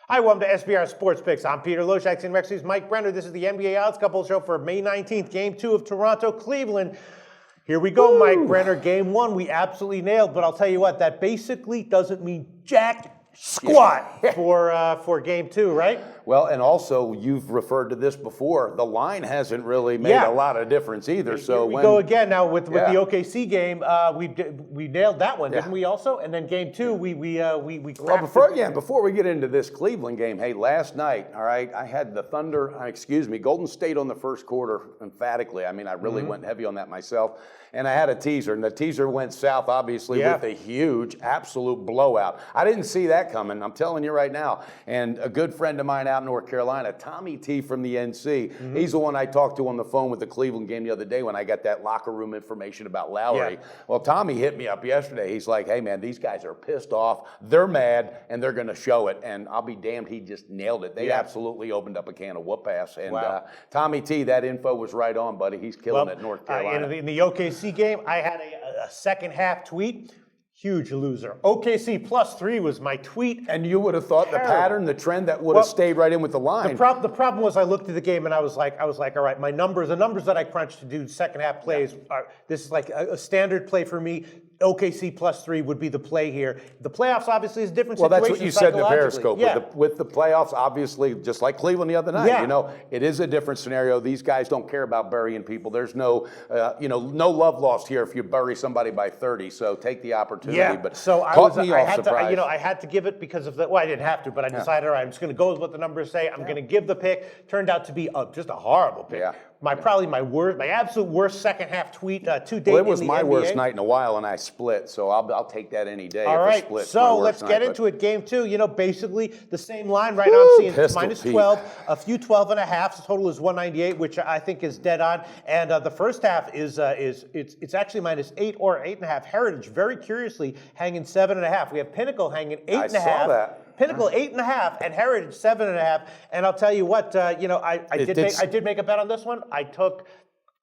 Hi, welcome to SBR Sports Picks. I'm Peter Loshak, and Rexy's Mike Brenner. This is the NBA Odds Couple show for May 19th, Game 2 of Toronto, Cleveland. Here we go, Mike Brenner. Game 1, we absolutely nailed, but I'll tell you what, that basically doesn't mean jack squat for Game 2, right? Well, and also, you've referred to this before, the line hasn't really made a lot of difference either. So we go again now with the OKC game. We nailed that one, didn't we? Also, and then Game 2, we before we get into this Cleveland game, hey, last night, all right, I had the Golden State on the first quarter emphatically. I mean, I really went heavy on that myself, and I had a teaser, and the teaser went south, obviously, with a huge, absolute blowout. I didn't see that coming. I'm telling you right now. And a good friend of mine out in North Carolina, Tommy T from the NC. He's the one I talked to on the phone with the Cleveland game the other day when I got that locker room information about Lowry. Well, Tommy hit me up yesterday. He's like, hey, man, these guys are pissed off. They're mad, and they're going to show it. And I'll be damned, he just nailed it. They absolutely opened up a can of whoop-ass. And Tommy T, that info was right on, buddy. He's killing it in North Carolina. In the OKC game, I had a second half tweet. Huge loser. OKC +3 was my tweet. And you would have thought the pattern, the trend that would have stayed right in with the line. The problem was I looked at the game and I was like, all right, the numbers that I crunched to do second half plays this is like a standard play for me. OKC +3 would be the play here. The playoffs obviously is a different situation. Well, that's what you said in the Periscope. With the playoffs, obviously, just like Cleveland the other night, you know, it is a different scenario. These guys don't care about burying people. There's no, no love lost here if you bury somebody by 30. So take the opportunity. Yeah. But so I had to give it because of the. Well, I didn't have to, but I decided, all right, I'm just going to go with what the numbers say. I'm going to give the pick. Turned out to be just a horrible pick. Yeah. Probably my absolute worst second half tweet to date. Well, it was my worst night in a while, and I split, so I'll take that any day. All right, so let's get into it. Game 2, basically the same line right now. I'm seeing -12, a few 12.5. The total is 198, which I think is dead on. And the first half is it's actually -8 or 8.5. Heritage, very curiously, hanging 7.5. We have Pinnacle hanging 8.5. I saw that. Pinnacle 8.5 and Heritage 7.5. And I'll tell you what, I did make a bet on this one. I took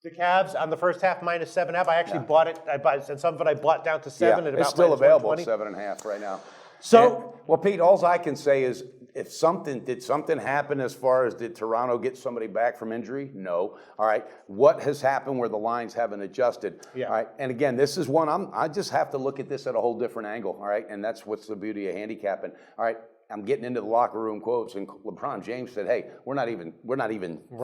the Cavs on the first half -7.5. I actually bought it. And some of it I bought down to 7 at about. It's still available at 7.5 right now. So, well, Pete, all I can say is, did something happen as far as did Toronto get somebody back from injury? No. All right. What has happened where the lines haven't adjusted? Yeah. All right. And again, this is one I just have to look at this at a whole different angle. All right. And that's what's the beauty of handicapping. All right. I'm getting into the locker room quotes, and LeBron James said, "Hey, we're not even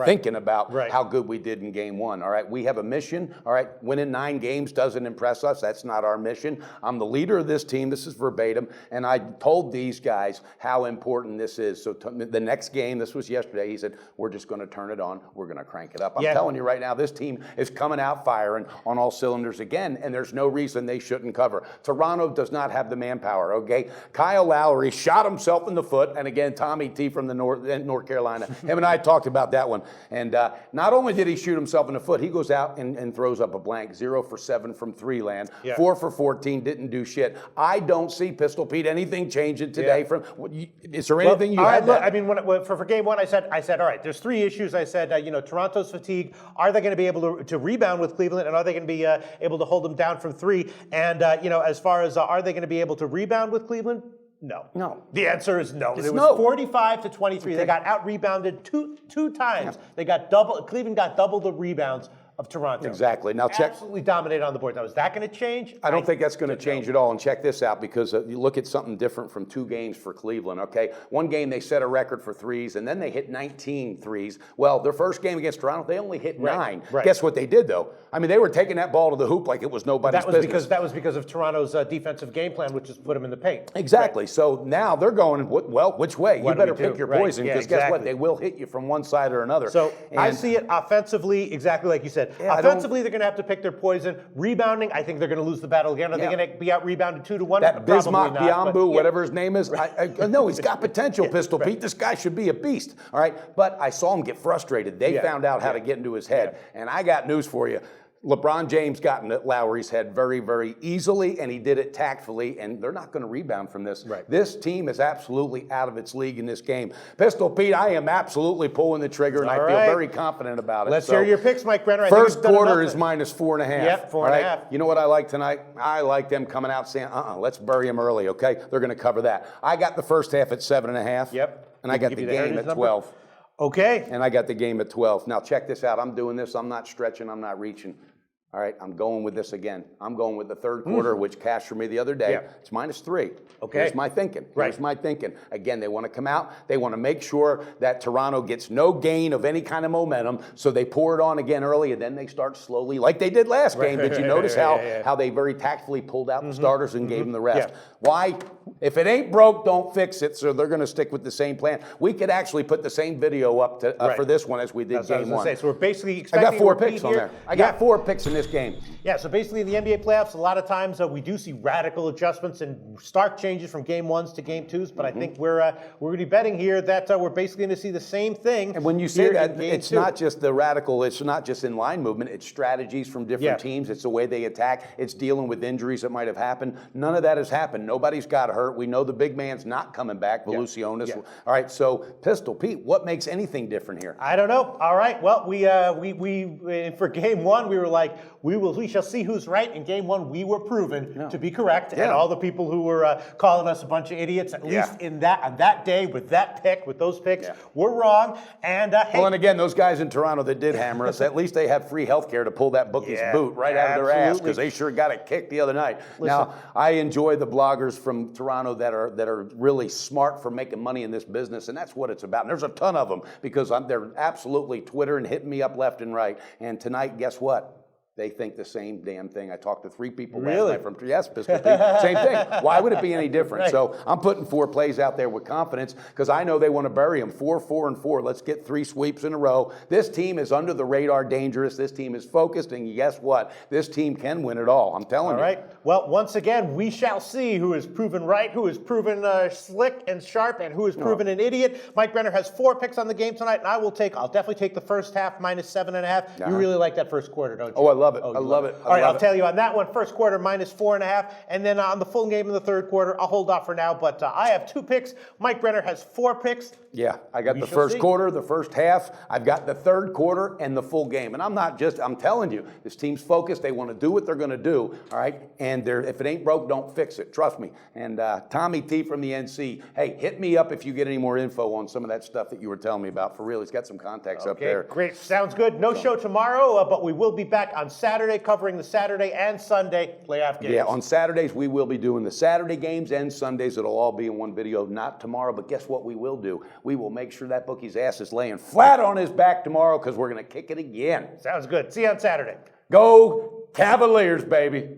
thinking about how good we did in Game 1. All right, we have a mission. All right, winning 9 games doesn't impress us. That's not our mission. I'm the leader of this team. This is verbatim, and I told these guys how important this is. So the next game, this was yesterday. He said, we're just going to turn it on. We're going to crank it up. I'm telling you right now, this team is coming out firing on all cylinders again, and there's no reason they shouldn't cover. Toronto does not have the manpower. Okay, Kyle Lowry shot himself in the foot, and again, Tommy T from the North Carolina. Him and I talked about that one. And not only did he shoot himself in the foot, he goes out and throws up a blank. 0 for 7 from 3 land. 4 for 14, didn't do shit. I don't see, Pistol Pete, anything changing today. Is there anything you had? Look, I mean, for Game 1, I said, all right, there's 3 issues. I said, Toronto's fatigue. Are they going to be able to rebound with Cleveland, and are they going to be able to hold them down from 3? And as far as are they going to be able to rebound with Cleveland? No. The answer is no. It was 45-23. Okay. They got out-rebounded two times. Yeah. Cleveland got double the rebounds of Toronto. Exactly. Now check. Absolutely dominated on the board. Now, is that going to change? I don't think that's going to change at all. And check this out, because you look at something different from 2 games for Cleveland, okay? One game they set a record for threes, and then they hit 19 threes. Well, their first game against Toronto, they only hit 9. Right. Guess what they did, though? I mean, they were taking that ball to the hoop like it was nobody's business. That was because of Toronto's defensive game plan, which is put them in the paint. Exactly. Right. So now they're going, well, which way? You better pick your poison, because guess what? They will hit you from one side or another. So I see it offensively, exactly like you said. Offensively, they're going to have to pick their poison. Rebounding, I think they're going to lose the battle again. Are they going to be out-rebounded 2-1? That Bismarck Biyombo, whatever his name is, no, he's got potential, Pistol Pete. This guy should be a beast, all right? But I saw him get frustrated. They found out how to get into his head. And I got news for you. LeBron James got in Lowry's head very, very easily, and he did it tactfully, and they're not going to rebound from this. Right. This team is absolutely out of its league in this game. Pistol Pete, I am absolutely pulling the trigger, and I feel very confident about it. Let's hear your picks, Mike Brenner. First quarter is -4.5. Yep, 4.5. You know what I like tonight? I like them coming out saying, let's bury them early, okay? They're going to cover that. I got the first half at 7.5. Yep. And I got the game at 12. Okay. And I got the game at 12. Now check this out. I'm doing this. I'm not stretching. I'm not reaching. All right, I'm going with this again. I'm going with the third quarter, which cashed for me the other day. Yeah. It's -3. Okay. Here's my thinking. Right. Here's my thinking. Again, they want to come out. They want to make sure that Toronto gets no gain of any kind of momentum, so they pour it on again early, and then they start slowly, like they did last game. Did you notice how they very tactfully pulled out the starters and gave them the rest? Yeah. Why? If it ain't broke, don't fix it. So they're going to stick with the same plan. We could actually put the same video up to, for this one as we did game one. So we're basically I expecting got 4 a repeat picks on here. there. I got 4 picks in this game. Yeah, so basically in the NBA playoffs, a lot of times we do see radical adjustments and stark changes from game 1s to game 2s, but I think we're going to be betting here that we're basically going to see the same thing. And when you say that, it's 2. not just the radical, it's not just in line movement, it's strategies from different teams, it's the way they attack, it's dealing with injuries that might have happened. None of that has happened. Nobody's got hurt. We know the big man's not coming back, Volusionis. All right, so Pistol Pete, what makes anything different here? I don't know. All right, well, we for game 1, we were like, we shall see who's right. In game 1, we were proven to be correct, and all the people who were calling us a bunch of idiots, at least on that day with that pick, with those picks, were wrong. And hey, well, and again, those guys in Toronto that did hammer us, at least they have free health care to pull that bookie's boot right out of their ass, because they sure got it kicked the other night. Now, I enjoy the bloggers from Toronto that are really smart for making money in this business, and that's what it's about. And there's a ton of them, because they're absolutely Twitter and hitting me up left and right. And tonight, guess what? They think the same damn thing. I talked to 3 people last night from Pistol Pete. Same thing. Why would it be any different? Right. So I'm putting 4 plays out there with confidence, because I know they want to bury them. 4, 4, and 4. Let's get 3 sweeps in a row. This team is under the radar dangerous. This team is focused, and guess what? This team can win it all. I'm telling you. All right. Well, once again, we shall see who is proven right, who is proven slick and sharp, and who is proven an idiot. Mike Brenner has 4 picks on the game tonight, and I'll definitely take the first half -7.5. You really like that first quarter, don't you? Oh, I love it. I love it. All right, I'll tell you on that one, first quarter -4.5, and then on the full game in the third quarter, I'll hold off for now, but I have 2 picks. Mike Brenner has 4 picks. Yeah, I got the first quarter, the first half. I've got the third quarter and the full game. And I'm telling you, this team's focused. They want to do what they're going to do, all right? And if it ain't broke, don't fix it. Trust me. And Tommy T from the NC, hey, hit me up if you get any more info on some of that stuff that you were telling me about. For real, he's got some contacts up there. Great. Sounds good. No show tomorrow, but we will be back on Saturday covering the Saturday and Sunday playoff games. Yeah, on Saturdays, we will be doing the Saturday games and Sundays. It'll all be in one video, not tomorrow. But guess what we will do? We will make sure that bookie's ass is laying flat on his back tomorrow, because we're going to kick it again. Sounds good. See you on Saturday. Go Cavaliers, baby.